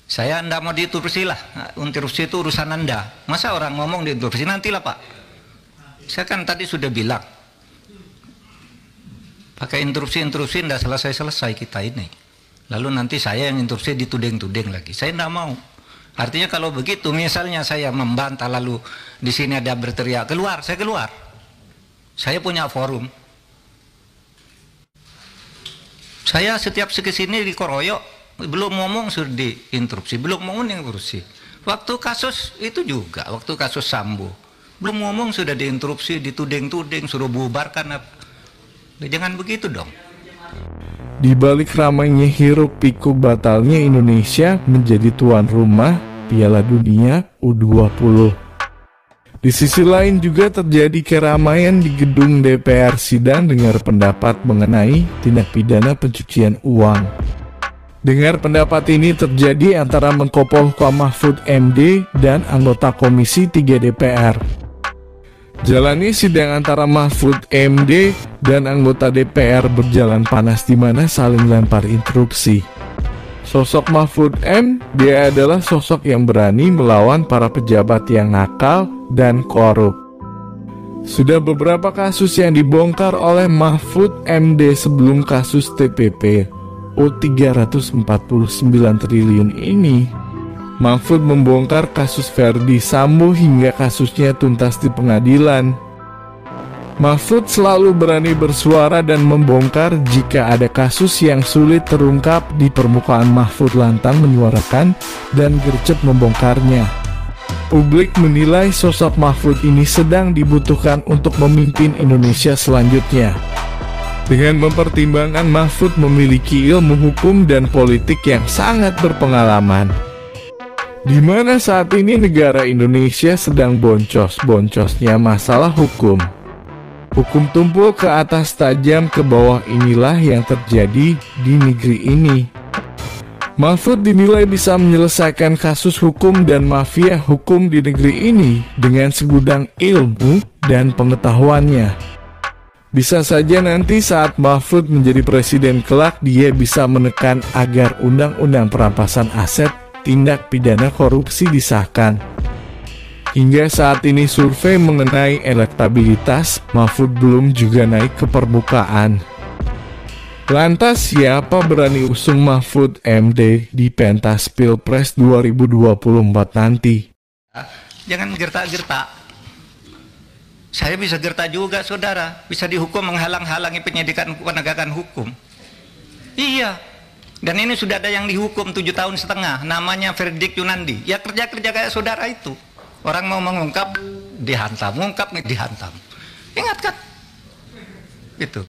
Saya tidak mau diinterupsi lah. Interupsi itu urusan Anda. Masa orang ngomong diinterupsi, nantilah Pak. Saya kan tadi sudah bilang, pakai interupsi tidak selesai-selesai kita ini. Lalu nanti saya yang interupsi dituding-tuding lagi. Saya tidak mau. Artinya kalau begitu, misalnya saya membantah lalu di sini ada berteriak keluar, saya keluar. Saya punya forum. Saya setiap kesini dikeroyok, belum ngomong sudah diinterupsi, belum ngomong diinterupsi. Waktu kasus itu juga, waktu kasus Sambo, belum ngomong sudah diinterupsi, dituding-tuding, suruh bubarkan. Jangan begitu dong. Di balik ramainya hiruk pikuk batalnya Indonesia menjadi tuan rumah Piala Dunia U20. Di sisi lain juga terjadi keramaian di gedung DPR sidang dengar pendapat mengenai tindak pidana pencucian uang. Dengar pendapat ini terjadi antara Menko Polhukam Mahfud MD dan anggota Komisi 3 DPR. Jalani sidang antara Mahfud MD dan anggota DPR berjalan panas di mana saling lempar interupsi. Sosok Mahfud M, dia adalah sosok yang berani melawan para pejabat yang nakal dan korup. Sudah beberapa kasus yang dibongkar oleh Mahfud MD sebelum kasus TPP O349 triliun ini. Mahfud membongkar kasus Verdi Sambo hingga kasusnya tuntas di pengadilan. Mahfud selalu berani bersuara dan membongkar jika ada kasus yang sulit terungkap. Di permukaan Mahfud lantang menyuarakan dan gercep membongkarnya. Publik menilai sosok Mahfud ini sedang dibutuhkan untuk memimpin Indonesia selanjutnya. Dengan mempertimbangkan Mahfud memiliki ilmu hukum dan politik yang sangat berpengalaman, di mana saat ini negara Indonesia sedang boncos-boncosnya masalah hukum. Hukum tumpul ke atas tajam ke bawah, inilah yang terjadi di negeri ini. Mahfud dinilai bisa menyelesaikan kasus hukum dan mafia hukum di negeri ini dengan segudang ilmu dan pengetahuannya. Bisa saja nanti saat Mahfud menjadi presiden kelak, dia bisa menekan agar undang-undang perampasan aset tindak pidana korupsi disahkan. Hingga saat ini survei mengenai elektabilitas Mahfud belum juga naik ke permukaan. Lantas siapa berani usung Mahfud MD di pentas Pilpres 2024 nanti? Jangan gertak-gertak. Saya bisa gertak juga saudara, bisa dihukum menghalang-halangi penyidikan penegakan hukum. Iya. Dan ini sudah ada yang dihukum 7,5 tahun, namanya Verdik Yunandi. Ya kerja-kerja kayak saudara itu. Orang mau mengungkap, dihantam. Mengungkap, dihantam. Ingat kan? Itu.